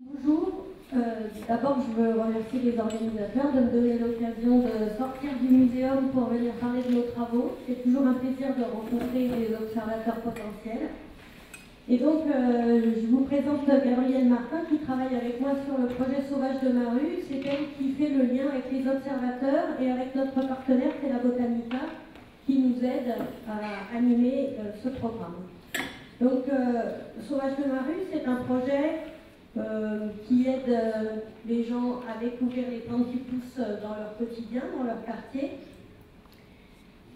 Bonjour, d'abord je veux remercier les organisateurs de me donner l'occasion de sortir du muséum pour venir parler de nos travaux. C'est toujours un plaisir de rencontrer des observateurs potentiels. Et donc je vous présente Gabrielle Martin qui travaille avec moi sur le projet Sauvage de ma rue. C'est elle qui fait le lien avec les observateurs et avec notre partenaire, c'est la Botanica, qui nous aide à animer ce programme. Donc Sauvage de ma rue, c'est un projet qui aide les gens à découvrir les plantes qui poussent dans leur quotidien, dans leur quartier.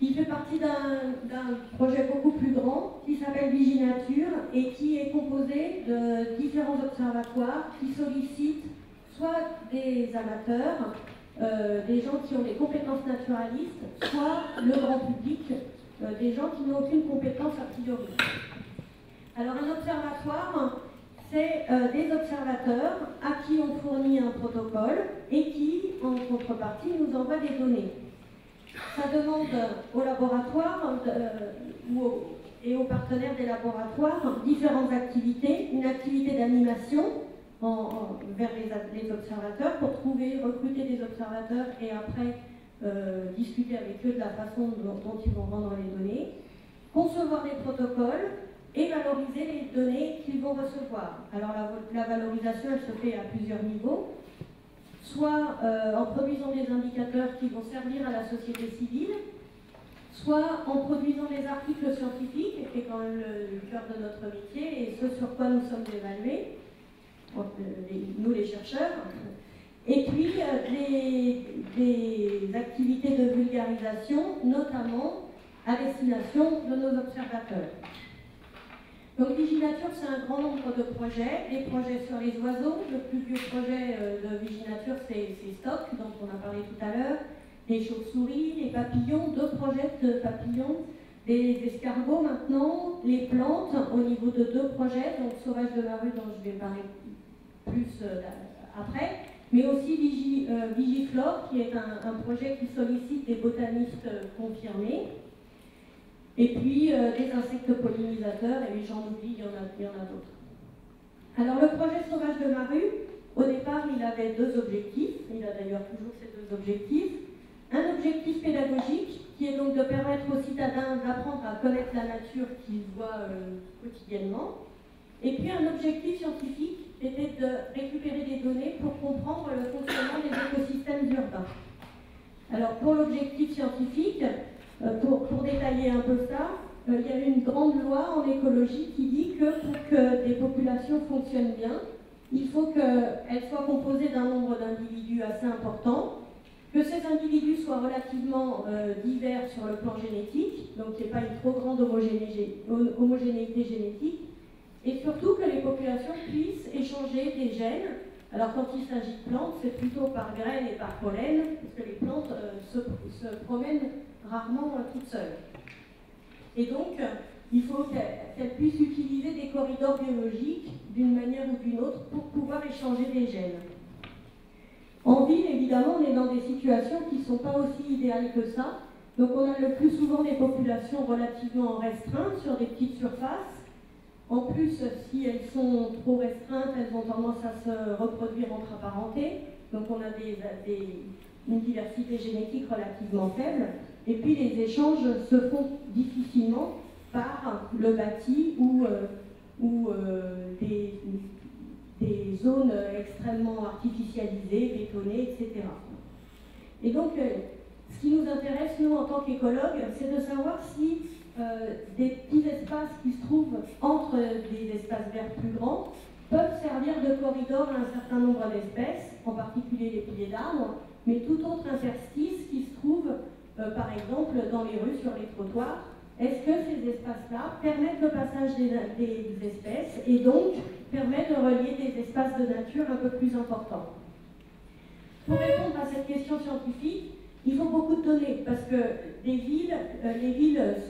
Il fait partie d'un projet beaucoup plus grand qui s'appelle Viginature et qui est composé de différents observatoires qui sollicitent soit des amateurs, des gens qui ont des compétences naturalistes, soit le grand public, des gens qui n'ont aucune compétence a priori. Alors un observatoire, c'est des observateurs à qui on fournit un protocole et qui, en contrepartie, nous envoient des données. Ça demande aux laboratoires et aux partenaires des laboratoires différentes activités. Une activité d'animation vers les observateurs pour recruter des observateurs et après discuter avec eux de la façon dont ils vont rendre les données. Concevoir des protocoles et valoriser les données qu'ils vont recevoir. Alors la valorisation, elle se fait à plusieurs niveaux, soit en produisant des indicateurs qui vont servir à la société civile, soit en produisant des articles scientifiques, qui est quand même le cœur de notre métier, et ce sur quoi nous sommes évalués, nous les chercheurs, et puis des activités de vulgarisation, notamment à destination de nos observateurs. Donc Viginature, c'est un grand nombre de projets, des projets sur les oiseaux. Le plus vieux projet de Viginature, c'est Stock, dont on a parlé tout à l'heure, les chauves-souris, les papillons, 2 projets de papillons, des escargots maintenant, les plantes au niveau de 2 projets, donc Sauvage de la rue dont je vais parler plus après, mais aussi Vigiflore, qui est un projet qui sollicite des botanistes confirmés. Et puis des insectes pollinisateurs, et j'en oublie, il y en a d'autres. Alors le projet Sauvage de ma rue, au départ, il avait 2 objectifs, il a d'ailleurs toujours ces 2 objectifs. Un objectif pédagogique, qui est donc de permettre aux citadins d'apprendre à connaître la nature qu'ils voient quotidiennement. Et puis un objectif scientifique, était de récupérer des données pour comprendre le fonctionnement des écosystèmes urbains. Alors pour l'objectif scientifique, pour détailler un peu ça, il y a une grande loi en écologie qui dit que pour que des populations fonctionnent bien, il faut qu'elles soient composées d'un nombre d'individus assez important, que ces individus soient relativement divers sur le plan génétique, donc qu'il n'y ait pas une trop grande homogénéité génétique, et surtout que les populations puissent échanger des gènes. Alors quand il s'agit de plantes, c'est plutôt par graines et par pollen, parce que les plantes se promènent rarement toutes seules. Et donc, il faut qu'elles puissent utiliser des corridors biologiques d'une manière ou d'une autre pour pouvoir échanger des gènes. En ville, évidemment, on est dans des situations qui ne sont pas aussi idéales que ça. Donc on a le plus souvent des populations relativement restreintes sur des petites surfaces. En plus, si elles sont trop restreintes, elles ont tendance à se reproduire entre apparentés. Donc on a une diversité génétique relativement faible. Et puis les échanges se font difficilement par le bâti ou des zones extrêmement artificialisées, bétonnées, etc. Et donc, ce qui nous intéresse, nous, en tant qu'écologues, c'est de savoir si des petits espaces qui se trouvent entre des espaces verts plus grands peuvent servir de corridor à un certain nombre d'espèces, en particulier les piliers d'arbres, mais tout autre interstice qui se trouve, par exemple, dans les rues, sur les trottoirs. Est-ce que ces espaces-là permettent le passage des espèces et donc permettent de relier des espaces de nature un peu plus importants? Pour répondre à cette question scientifique, il faut beaucoup de données parce que les villes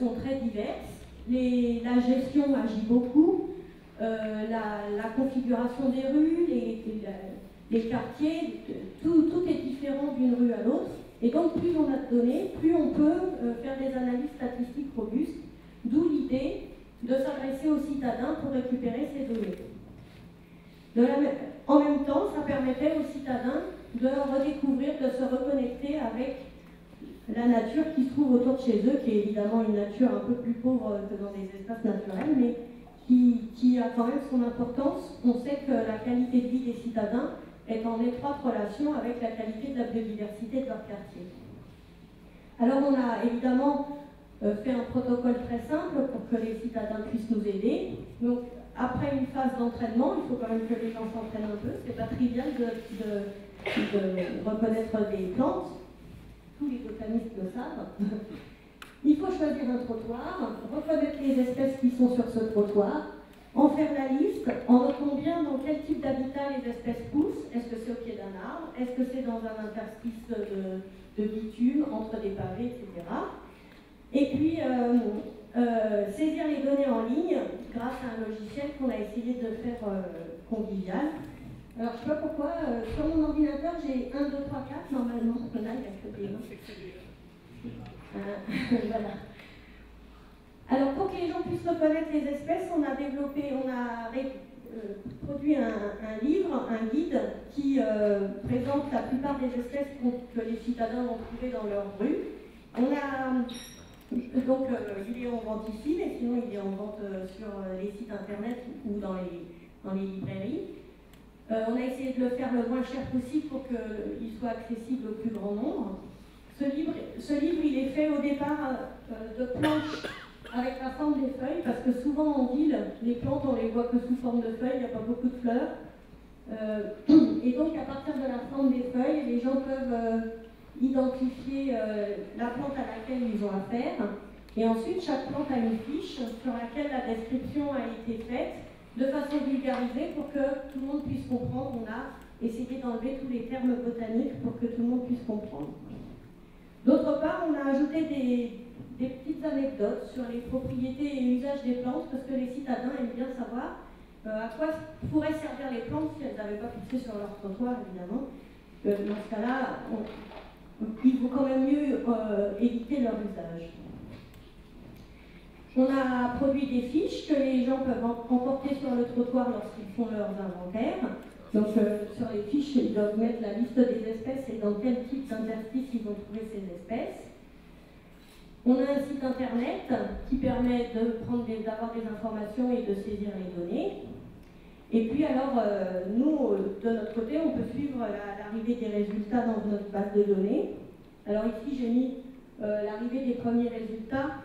sont très diverses, la gestion agit beaucoup, la configuration des rues, les quartiers, tout est différent d'une rue à l'autre. Et donc plus on a de données, plus on peut faire des analyses statistiques robustes, d'où l'idée de s'adresser aux citadins pour récupérer ces données. En même temps, ça permettait aux citadins de redécouvrir, de se reconnecter avec la nature qui se trouve autour de chez eux, qui est évidemment une nature un peu plus pauvre que dans des espaces naturels, mais qui a quand même son importance. On sait que la qualité de vie des citadins est en étroite relation avec la qualité de la biodiversité de leur quartier. Alors on a évidemment fait un protocole très simple pour que les citadins puissent nous aider. Donc après une phase d'entraînement, il faut quand même que les gens s'entraînent un peu, c'est pas trivial de reconnaître des plantes. Tous les botanistes le savent. Il faut choisir un trottoir, reconnaître les espèces qui sont sur ce trottoir, en faire la liste, en notant bien dans quel type d'habitat les espèces poussent. Est-ce que c'est au pied d'un arbre? Est-ce que c'est dans un interstice de bitume, entre des pavés, etc. Et puis, saisir les données en ligne grâce à un logiciel qu'on a essayé de faire convivial. Alors, je ne sais pas pourquoi, sur mon ordinateur, j'ai 1, 2, 3, 4, normalement, on a il y a voilà. Alors, pour que les gens puissent reconnaître les espèces, on a produit un livre, un guide, qui présente la plupart des espèces que les citadins vont trouver dans leur rue. Donc, il est en vente ici, mais sinon il est en vente sur les sites internet ou dans les librairies. On a essayé de le faire le moins cher possible pour qu'il soit accessible au plus grand nombre. Ce livre, il est fait au départ de planches avec la forme des feuilles, parce que souvent en ville, les plantes, on les voit que sous forme de feuilles, il n'y a pas beaucoup de fleurs. Et donc, à partir de la forme des feuilles, les gens peuvent identifier la plante à laquelle ils ont affaire. Et ensuite, chaque plante a une fiche sur laquelle la description a été faite de façon vulgarisée pour que tout le monde puisse comprendre. On a essayé d'enlever tous les termes botaniques pour que tout le monde puisse comprendre. D'autre part, on a ajouté des petites anecdotes sur les propriétés et usages des plantes, parce que les citadins aiment bien savoir à quoi pourraient servir les plantes si elles n'avaient pas poussé sur leur trottoir, évidemment. Dans ce cas-là, il vaut quand même mieux éviter leur usage. On a produit des fiches que les gens peuvent emporter sur le trottoir lorsqu'ils font leurs inventaires. Donc sur les fiches, ils doivent mettre la liste des espèces et dans quel type d'interstice ils vont trouver ces espèces. On a un site internet qui permet d'avoir des informations et de saisir les données. Et puis alors, nous, de notre côté, on peut suivre l'arrivée des résultats dans notre base de données. Alors ici, j'ai mis l'arrivée des premiers résultats.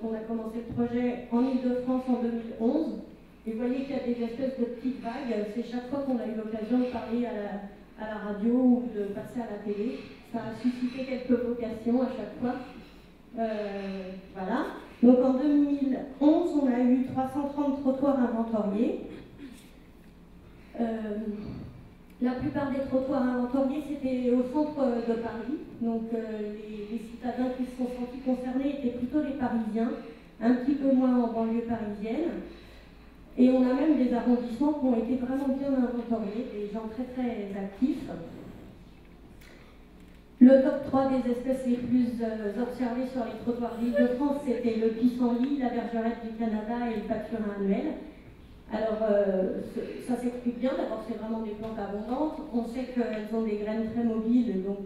On a commencé le projet en Ile-de-France en 2011. Et vous voyez qu'il y a des espèces de petites vagues. C'est chaque fois qu'on a eu l'occasion de parler à la radio ou de passer à la télé. Ça a suscité quelques vocations à chaque fois. Voilà. Donc en 2011, on a eu 330 trottoirs inventoriés. La plupart des trottoirs inventoriés, c'était au centre de Paris. Donc les citadins qui se sont sentis concernés étaient plutôt les Parisiens, un petit peu moins en banlieue parisienne. Et on a même des arrondissements qui ont été vraiment bien inventoriés, des gens très très actifs. Le top 3 des espèces les plus observées sur les trottoirs d'Île-de-France, c'était le pissenlit, la bergerette du Canada et le pâturin annuel. Alors, ça s'explique bien. D'abord, c'est vraiment des plantes abondantes. On sait qu'elles ont des graines très mobiles, donc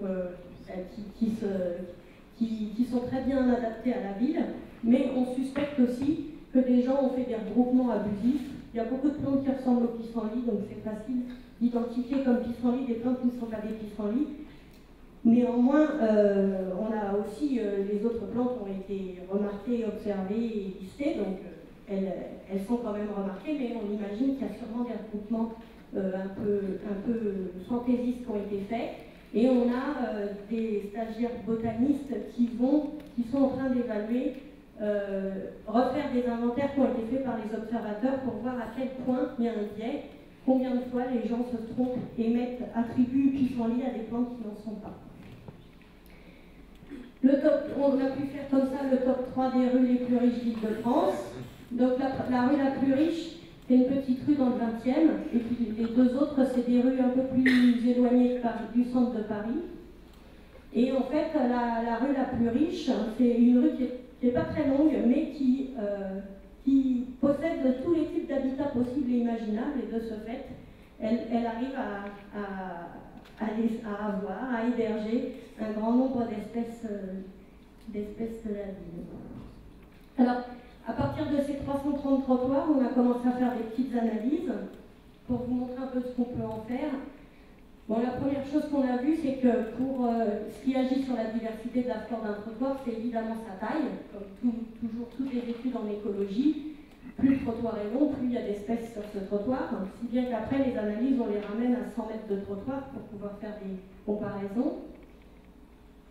qui sont très bien adaptées à la ville. Mais on suspecte aussi que des gens ont fait des regroupements abusifs. Il y a beaucoup de plantes qui ressemblent au pissenlit, donc c'est facile d'identifier comme pissenlit des plantes qui ne sont pas des pissenlits. Néanmoins, on a aussi, les autres plantes ont été remarquées, observées et listées, donc elles sont quand même remarquées, mais on imagine qu'il y a sûrement des regroupements un peu fantaisistes qui ont été faits. Et on a des stagiaires botanistes qui sont en train d'évaluer, refaire des inventaires qui ont été faits par les observateurs pour voir à quel point il y a un biais, combien de fois les gens se trompent et attribuent pissenlit à des plantes qui n'en sont pas. On a pu faire comme ça le top 3 des rues les plus riches d'Île-de-France. Donc la rue la plus riche, c'est une petite rue dans le 20e, et puis les deux autres, c'est des rues un peu plus éloignées du centre de Paris. Et en fait, la rue la plus riche, c'est une rue qui n'est pas très longue, mais qui possède tous les types d'habitats possibles et imaginables, et de ce fait, elle arrive à héberger un grand nombre d'espèces de la ville. Alors, à partir de ces 330 trottoirs, on a commencé à faire des petites analyses pour vous montrer un peu ce qu'on peut en faire. Bon, la première chose qu'on a vue, c'est que pour ce qui agit sur la diversité de la flore d'un trottoir, c'est évidemment sa taille, comme toujours toutes les études en écologie. Plus le trottoir est long, plus il y a d'espèces sur ce trottoir, si bien qu'après les analyses, on les ramène à 100 mètres de trottoir pour pouvoir faire des comparaisons.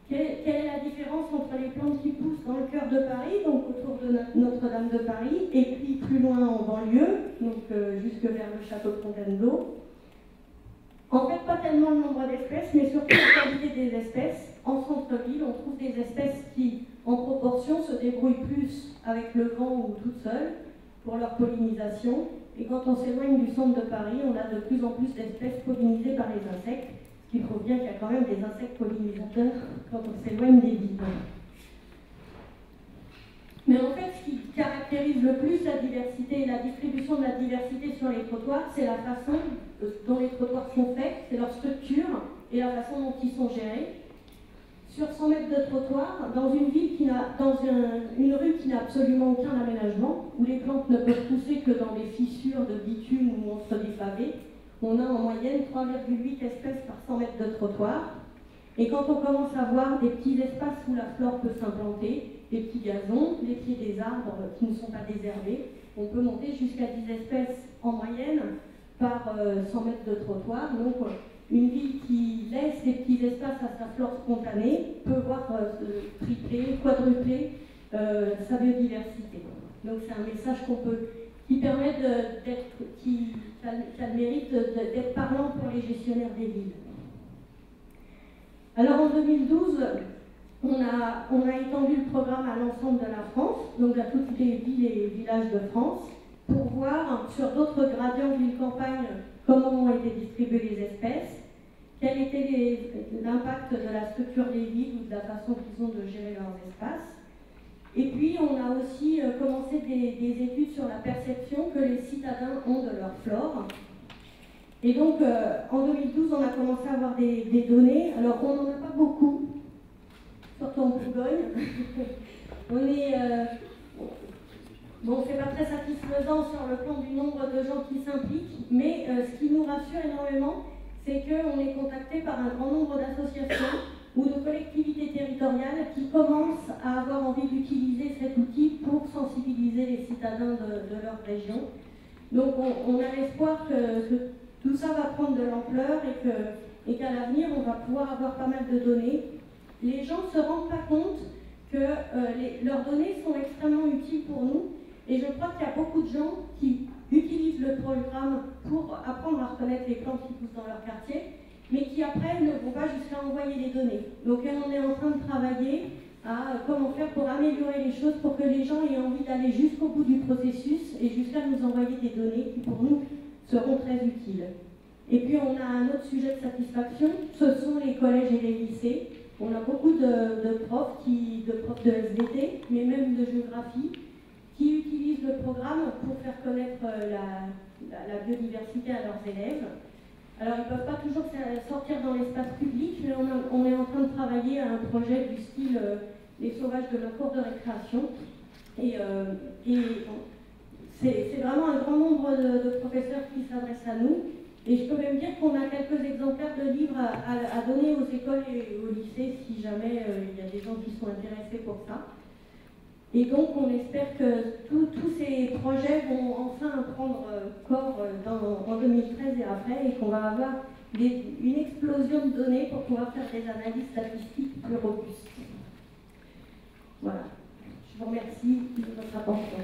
Quelle est la différence entre les plantes qui poussent dans le cœur de Paris, donc autour de Notre-Dame de Paris, et puis plus loin en banlieue, donc jusque vers le château de Fontainebleau? En fait, pas tellement le nombre d'espèces, mais surtout la qualité des espèces. En centre-ville, on trouve des espèces qui, en proportion, se débrouillent plus avec le vent ou toutes seules pour leur pollinisation. Et quand on s'éloigne du centre de Paris, on a de plus en plus d'espèces pollinisées par les insectes, ce qui prouve bien qu'il y a quand même des insectes pollinisateurs quand on s'éloigne des villes. Mais en fait, ce qui caractérise le plus la diversité et la distribution de la diversité sur les trottoirs, c'est la façon dont les trottoirs sont faits, c'est leur structure et la façon dont ils sont gérés. Sur 100 mètres de trottoir, dans une ville une rue qui n'a absolument aucun aménagement, où les plantes ne peuvent pousser que dans des fissures de bitume ou entre des pavés, on a en moyenne 3,8 espèces par 100 mètres de trottoir. Et quand on commence à voir des petits espaces où la flore peut s'implanter, des petits gazons, les pieds des arbres qui ne sont pas désherbés, on peut monter jusqu'à 10 espèces en moyenne par 100 mètres de trottoir. Donc une ville qui laisse des petits espaces à sa flore spontanée peut voir tripler, quadrupler sa biodiversité. Donc c'est un message qui permet qui a le mérite d'être parlant pour les gestionnaires des villes. Alors en 2012, on a étendu le programme à l'ensemble de la France, donc à toutes les villes et villages de France, pour voir sur d'autres gradients ville-campagne comment ont été distribuées les espèces, quel était l'impact de la structure des villes ou de la façon qu'ils ont de gérer leurs espaces. Et puis on a aussi commencé des études sur la perception que les citadins ont de leur flore. Et donc en 2012, on a commencé à avoir des données. Alors on n'en a pas beaucoup, surtout en Bourgogne. On est... bon, c'est pas très satisfaisant sur le plan du nombre de gens qui s'impliquent, mais ce qui nous rassure énormément, c'est qu'on est contacté par un grand nombre d'associations ou de collectivités territoriales qui commencent à avoir envie d'utiliser cet outil pour sensibiliser les citadins de leur région. Donc on a l'espoir que tout ça va prendre de l'ampleur et qu'à l'avenir, on va pouvoir avoir pas mal de données. Les gens ne se rendent pas compte que leurs données sont extrêmement utiles pour nous. Et je crois qu'il y a beaucoup de gens qui utilisent le programme pour apprendre à reconnaître les plantes qui poussent dans leur quartier, mais qui après ne vont pas jusqu'à envoyer les données. Donc on est en train de travailler à comment faire pour améliorer les choses, pour que les gens aient envie d'aller jusqu'au bout du processus et jusqu'à nous envoyer des données qui pour nous seront très utiles. Et puis on a un autre sujet de satisfaction, ce sont les collèges et les lycées. On a beaucoup de profs de SVT, mais même de géographie, qui utilisent le programme pour faire connaître la biodiversité à leurs élèves. Alors ils ne peuvent pas toujours sortir dans l'espace public, mais on est en train de travailler à un projet du style les sauvages de la cour de récréation. Et c'est vraiment un grand nombre de professeurs qui s'adressent à nous. Et je peux même dire qu'on a quelques exemplaires de livres à donner aux écoles et aux lycées si jamais il y a des gens qui sont intéressés pour ça. Et donc on espère que tous ces projets vont enfin prendre corps en 2013 et après, et qu'on va avoir une explosion de données pour pouvoir faire des analyses statistiques plus robustes. Voilà. Je vous remercie de votre attention.